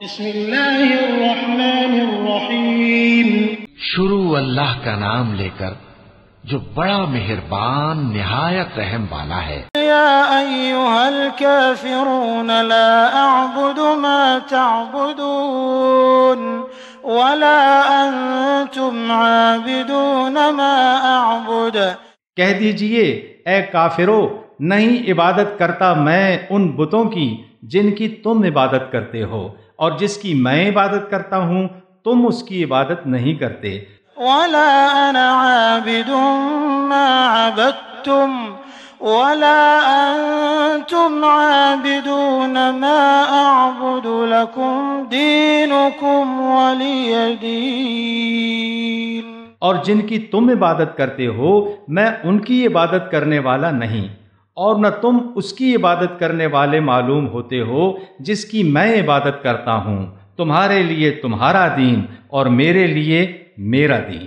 بسم اللہ الرحمن الرحیم۔ شروع اللہ کا نام لے کر جو بڑا مہربان نہایت رحم والا ہے۔ یا ایھا الکافرون لا اعبد ما تعبدون ولا انتم عابدون ما اعبد۔ کہہ دیجئے اے کافرو، نہیں عبادت کرتا میں ان بتوں کی جن کی تم عبادت کرتے ہو، اور جس کی میں عبادت کرتا ہوں تم اس کی عبادت نہیں کرتے۔ ولا انا عابد ما عبدتم ولا انتم عابدون ما اعبد لكم دينكم ولي دين۔ اور جن کی تم عبادت کرتے ہو میں ان کی عبادت کرنے والا نہیں، اور نہ تم اس کی عبادت کرنے والے معلوم ہوتے ہو جس کی میں عبادت کرتا ہوں۔ تمہارے لیے تمہارا دین اور میرے لیے میرا دین۔